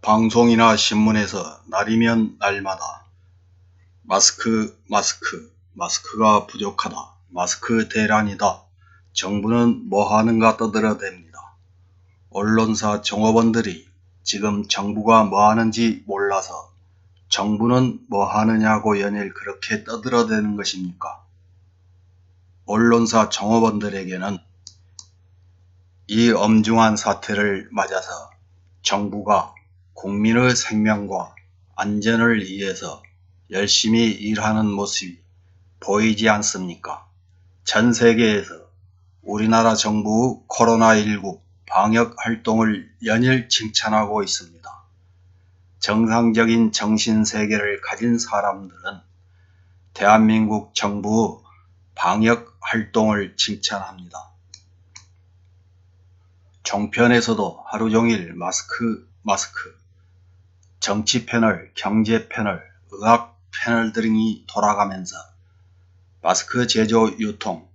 방송이나 신문에서 날이면 날마다 마스크가 부족하다, 마스크 대란이다, 정부는 뭐 하는가 떠들어댑니다. 언론사 종업원들이 지금 정부가 뭐 하는지 몰라서 정부는 뭐 하느냐고 연일 그렇게 떠들어대는 것입니까? 언론사 종업원들에게는 이 엄중한 사태를 맞아서 정부가 국민의 생명과 안전을 위해서 열심히 일하는 모습이 보이지 않습니까? 전 세계에서 우리나라 정부의 코로나19 방역 활동을 연일 칭찬하고 있습니다. 정상적인 정신세계를 가진 사람들은 대한민국 정부의 방역 활동을 칭찬합니다. 종편에서도 하루 종일 마스크, 정치 패널, 경제 패널, 의학 패널 등이 돌아가면서 마스크 제조, 유통,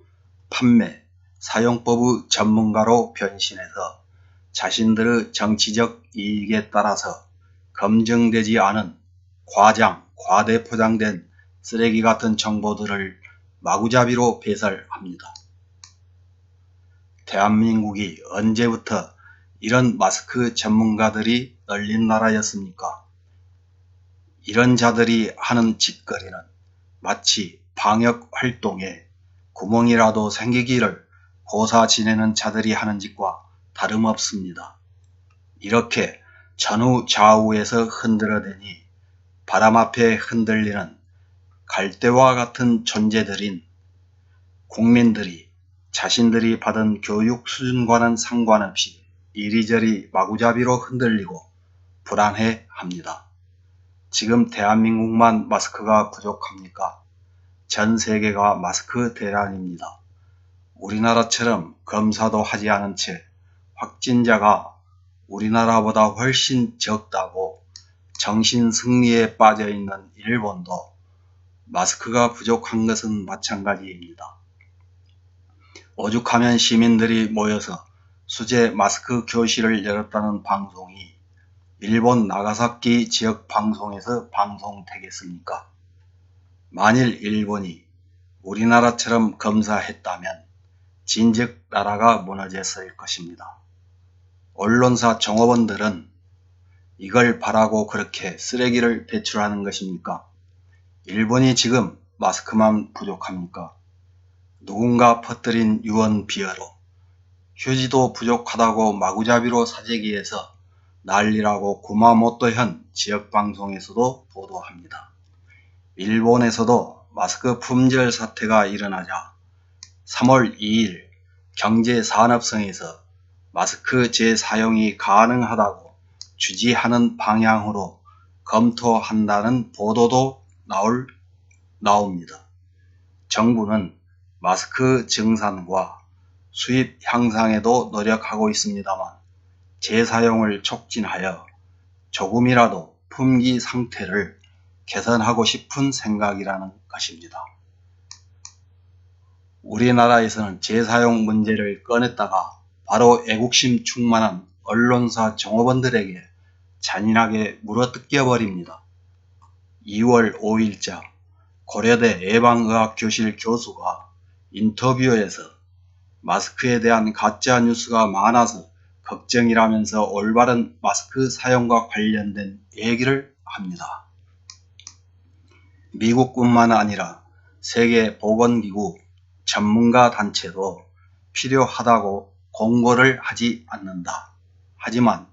판매, 사용법의 전문가로 변신해서 자신들의 정치적 이익에 따라서 검증되지 않은 과장, 과대포장된 쓰레기 같은 정보들을 마구잡이로 배설합니다. 대한민국이 언제부터 이런 마스크 전문가들이 널린 나라였습니까? 이런 자들이 하는 짓거리는 마치 방역 활동에 구멍이라도 생기기를 고사 지내는 자들이 하는 짓과 다름없습니다. 이렇게 전후 좌우에서 흔들어대니 바람 앞에 흔들리는 갈대와 같은 존재들인 국민들이 자신들이 받은 교육 수준과는 상관없이 이리저리 마구잡이로 흔들리고 불안해합니다. 지금 대한민국만 마스크가 부족합니까? 전 세계가 마스크 대란입니다. 우리나라처럼 검사도 하지 않은 채 확진자가 우리나라보다 훨씬 적다고 정신승리에 빠져있는 일본도 마스크가 부족한 것은 마찬가지입니다. 오죽하면 시민들이 모여서 수제 마스크 교실을 열었다는 방송이 일본 나가사키 지역 방송에서 방송되겠습니까? 만일 일본이 우리나라처럼 검사했다면 진즉 나라가 무너졌을 것입니다. 언론사 종업원들은 이걸 바라고 그렇게 쓰레기를 배출하는 것입니까? 일본이 지금 마스크만 부족합니까? 누군가 퍼뜨린 유언 비어로 휴지도 부족하다고 마구잡이로 사재기해서 난리라고 구마모토현 지역방송에서도 보도합니다. 일본에서도 마스크 품절 사태가 일어나자 3월 2일 경제산업성에서 마스크 재사용이 가능하다고 주지하는 방향으로 검토한다는 보도도 나옵니다. 정부는 마스크 증산과 수입 향상에도 노력하고 있습니다만 재사용을 촉진하여 조금이라도 품귀 상태를 개선하고 싶은 생각이라는 것입니다. 우리나라에서는 재사용 문제를 꺼냈다가 바로 애국심 충만한 언론사 종업원들에게 잔인하게 물어뜯겨버립니다. 2월 5일자 고려대 예방의학교실 교수가 인터뷰에서 마스크에 대한 가짜 뉴스가 많아서 걱정이라면서 올바른 마스크 사용과 관련된 얘기를 합니다. 미국뿐만 아니라 세계보건기구 전문가 단체도 필요하다고 공고를 하지 않는다. 하지만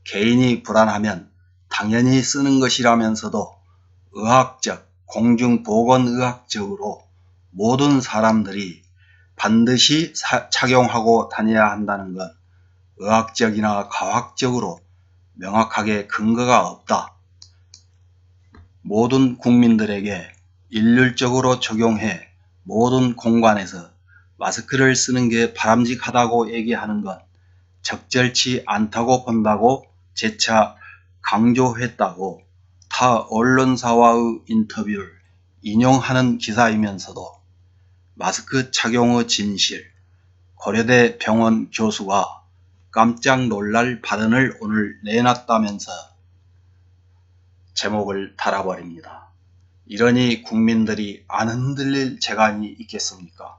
개인이 불안하면 당연히 쓰는 것이라면서도 의학적, 공중보건의학적으로 모든 사람들이 반드시 착용하고 다녀야 한다는 건 의학적이나 과학적으로 명확하게 근거가 없다. 모든 국민들에게 일률적으로 적용해 모든 공간에서 마스크를 쓰는 게 바람직하다고 얘기하는 건 적절치 않다고 본다고 재차 강조했다고 타 언론사와의 인터뷰를 인용하는 기사이면서도 마스크 착용의 진실, 고려대 병원 교수가 깜짝 놀랄 발언을 오늘 내놨다면서 제목을 달아버립니다. 이러니 국민들이 안 흔들릴 재간이 있겠습니까?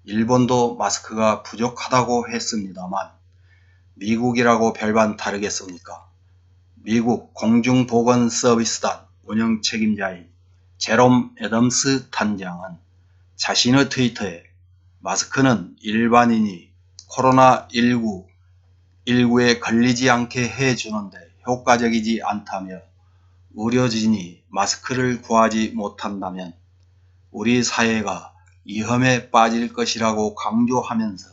일본도 마스크가 부족하다고 했습니다만 미국이라고 별반 다르겠습니까? 미국 공중보건서비스단 운영 책임자인 제롬 애덤스 단장은 자신의 트위터에 마스크는 일반인이 코로나19에 걸리지 않게 해주는데 효과적이지 않다며 의료진이 마스크를 구하지 못한다면 우리 사회가 위험에 빠질 것이라고 강조하면서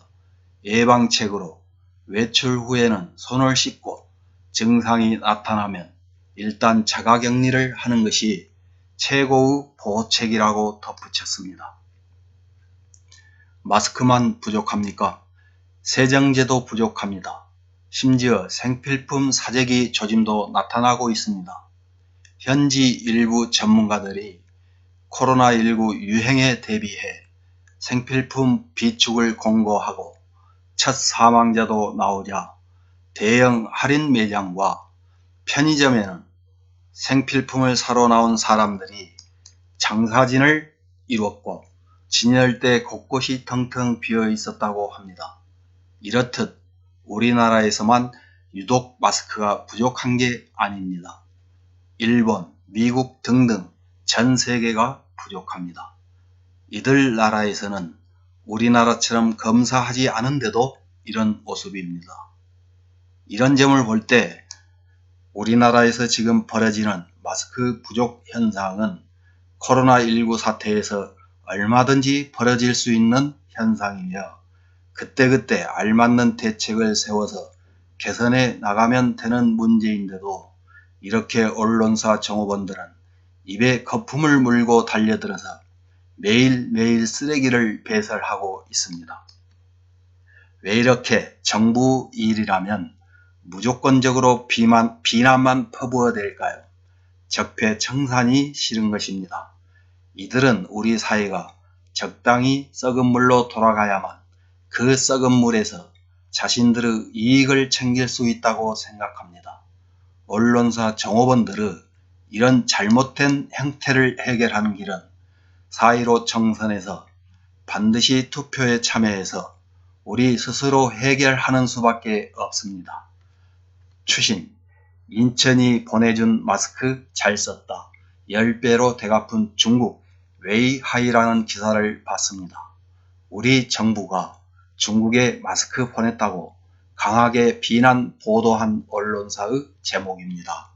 예방책으로 외출 후에는 손을 씻고 증상이 나타나면 일단 자가격리를 하는 것이 최고의 보호책이라고 덧붙였습니다. 마스크만 부족합니까? 세정제도 부족합니다. 심지어 생필품 사재기 조짐도 나타나고 있습니다. 현지 일부 전문가들이 코로나19 유행에 대비해 생필품 비축을 공고하고 첫 사망자도 나오자 대형 할인 매장과 편의점에는 생필품을 사러 나온 사람들이 장사진을 이뤘고 진열대 곳곳이 텅텅 비어 있었다고 합니다. 이렇듯 우리나라에서만 유독 마스크가 부족한 게 아닙니다. 일본, 미국 등등 전 세계가 부족합니다. 이들 나라에서는 우리나라처럼 검사하지 않은데도 이런 모습입니다. 이런 점을 볼 때 우리나라에서 지금 벌어지는 마스크 부족 현상은 코로나19 사태에서 얼마든지 벌어질 수 있는 현상이며 그때그때 알맞는 대책을 세워서 개선해 나가면 되는 문제인데도 이렇게 언론사 종업원들은 입에 거품을 물고 달려들어서 매일매일 쓰레기를 배설하고 있습니다. 왜 이렇게 정부 일이라면 무조건적으로 비난만 퍼부어 댈까요? 적폐청산이 싫은 것입니다. 이들은 우리 사회가 적당히 썩은 물로 돌아가야만 그 썩은 물에서 자신들의 이익을 챙길 수 있다고 생각합니다. 언론사 종업원들의 이런 잘못된 행태를 해결하는 길은 4.15 총선에서 반드시 투표에 참여해서 우리 스스로 해결하는 수밖에 없습니다. 추신, 인천이 보내준 마스크 잘 썼다. 10배로 되갚은 중국 웨이하이라는 기사를 봤습니다. 우리 정부가 중국에 마스크 보냈다고 강하게 비난 보도한 언론사의 제목입니다.